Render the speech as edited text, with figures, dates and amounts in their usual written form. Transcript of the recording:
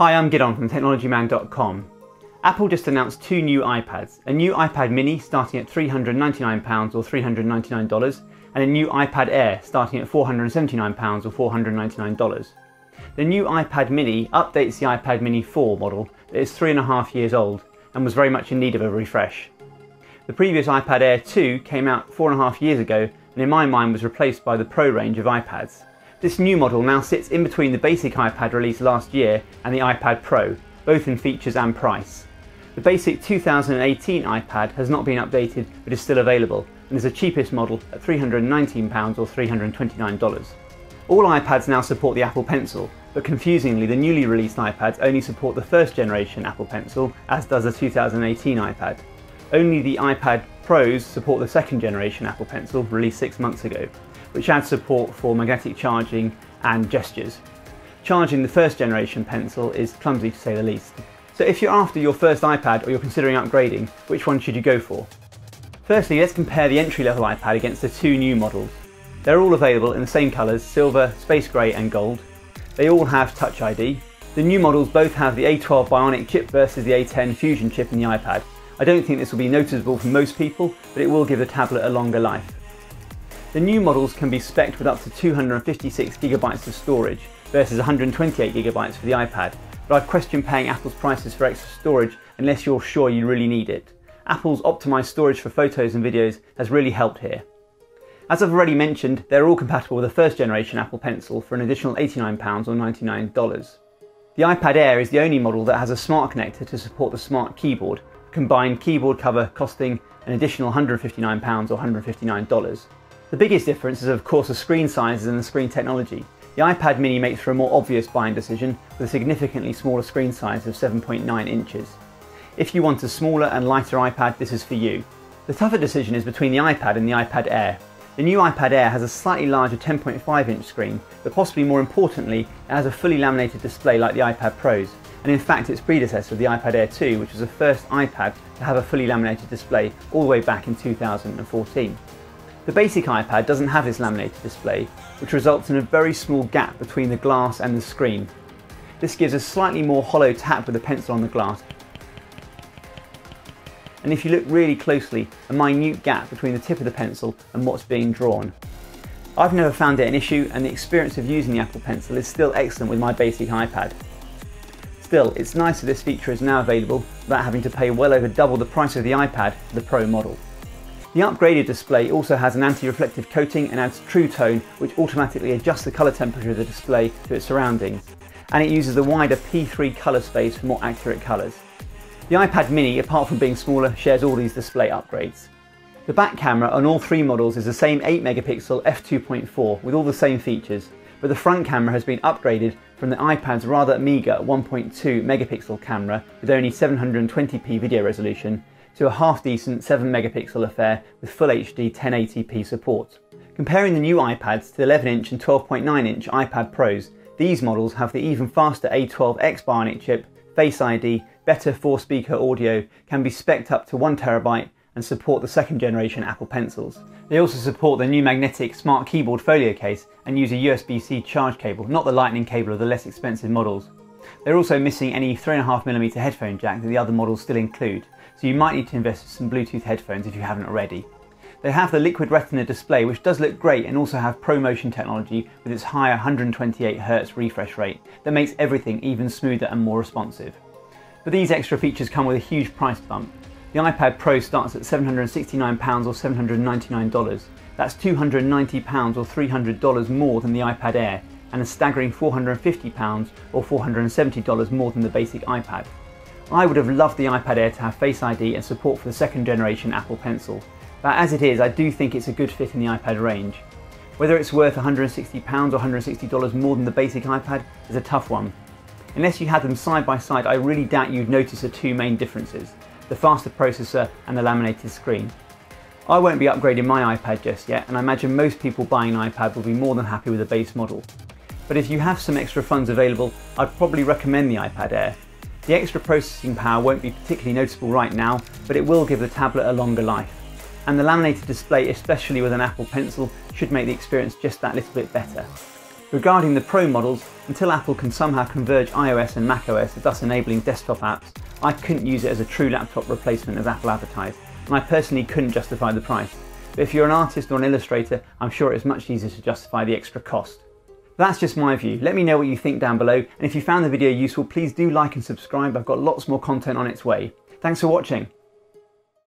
Hi, I'm Gidon from technologyman.com. Apple just announced two new iPads, a new iPad mini starting at £399 or $399 and a new iPad Air starting at £479 or $499. The new iPad mini updates the iPad mini 4 model that is 3.5 years old and was very much in need of a refresh. The previous iPad Air 2 came out 4.5 years ago and in my mind was replaced by the Pro range of iPads. This new model now sits in between the basic iPad released last year and the iPad Pro, both in features and price. The basic 2018 iPad has not been updated but is still available and is the cheapest model at £319 or $329. All iPads now support the Apple Pencil, but confusingly the newly released iPads only support the first generation Apple Pencil, as does the 2018 iPad. Only the iPad Pros support the second generation Apple Pencil, released 6 months ago, which adds support for magnetic charging and gestures. Charging the first generation Pencil is clumsy to say the least. So if you're after your first iPad or you're considering upgrading, which one should you go for? Firstly, let's compare the entry-level iPad against the two new models. They're all available in the same colours, silver, space grey and gold. They all have Touch ID. The new models both have the A12 Bionic chip versus the A10 Fusion chip in the iPad. I don't think this will be noticeable for most people, but it will give the tablet a longer life. The new models can be spec'd with up to 256GB of storage versus 128GB for the iPad, but I'd question paying Apple's prices for extra storage unless you're sure you really need it. Apple's optimised storage for photos and videos has really helped here. As I've already mentioned, they're all compatible with the first generation Apple Pencil for an additional £89 or $99. The iPad Air is the only model that has a smart connector to support the smart keyboard, combined keyboard cover costing an additional £159 or $159. The biggest difference is of course the screen sizes and the screen technology. The iPad mini makes for a more obvious buying decision with a significantly smaller screen size of 7.9 inches. If you want a smaller and lighter iPad, this is for you. The tougher decision is between the iPad and the iPad Air. The new iPad Air has a slightly larger 10.5 inch screen, but possibly more importantly, it has a fully laminated display like the iPad Pros, and in fact its predecessor, the iPad Air 2, which was the first iPad to have a fully laminated display all the way back in 2014. The basic iPad doesn't have this laminated display, which results in a very small gap between the glass and the screen. This gives a slightly more hollow tap with the pencil on the glass. And if you look really closely, a minute gap between the tip of the pencil and what's being drawn. I've never found it an issue and the experience of using the Apple Pencil is still excellent with my basic iPad. Still, it's nice that this feature is now available without having to pay well over double the price of the iPad for the Pro model. The upgraded display also has an anti-reflective coating and adds True Tone, which automatically adjusts the colour temperature of the display to its surroundings, and it uses a wider P3 colour space for more accurate colours. The iPad mini, apart from being smaller, shares all these display upgrades. The back camera on all three models is the same 8MP f2.4 with all the same features, but the front camera has been upgraded from the iPad's rather meagre 1.2MP camera with only 720p video resolution to a half-decent 7MP affair with Full HD 1080p support. Comparing the new iPads to the 11-inch and 12.9-inch iPad Pros, these models have the even faster A12X Bionic chip, Face ID, better 4-speaker audio, can be spec'd up to 1TB and support the second generation Apple Pencils. They also support the new magnetic smart keyboard folio case and use a USB-C charge cable, not the lightning cable of the less expensive models. They're also missing any 3.5mm headphone jack that the other models still include, so you might need to invest in some Bluetooth headphones if you haven't already. They have the Liquid Retina display, which does look great, and also have ProMotion technology with its higher 128Hz refresh rate that makes everything even smoother and more responsive. But these extra features come with a huge price bump. The iPad Pro starts at £769 or $799. That's £290 or $300 more than the iPad Air, and a staggering £450 or $470 more than the basic iPad. I would have loved the iPad Air to have Face ID and support for the second generation Apple Pencil, but as it is, I do think it's a good fit in the iPad range. Whether it's worth £160 or $160 more than the basic iPad is a tough one. Unless you had them side by side, I really doubt you'd notice the two main differences, the faster processor and the laminated screen. I won't be upgrading my iPad just yet, and I imagine most people buying an iPad will be more than happy with the base model. But if you have some extra funds available, I'd probably recommend the iPad Air. The extra processing power won't be particularly noticeable right now, but it will give the tablet a longer life. And the laminated display, especially with an Apple Pencil, should make the experience just that little bit better. Regarding the Pro models, until Apple can somehow converge iOS and macOS, thus enabling desktop apps, I couldn't use it as a true laptop replacement as Apple advertised, and I personally couldn't justify the price. But if you're an artist or an illustrator, I'm sure it's much easier to justify the extra cost. That's just my view. Let me know what you think down below, and if you found the video useful, please do like and subscribe. I've got lots more content on its way. Thanks for watching.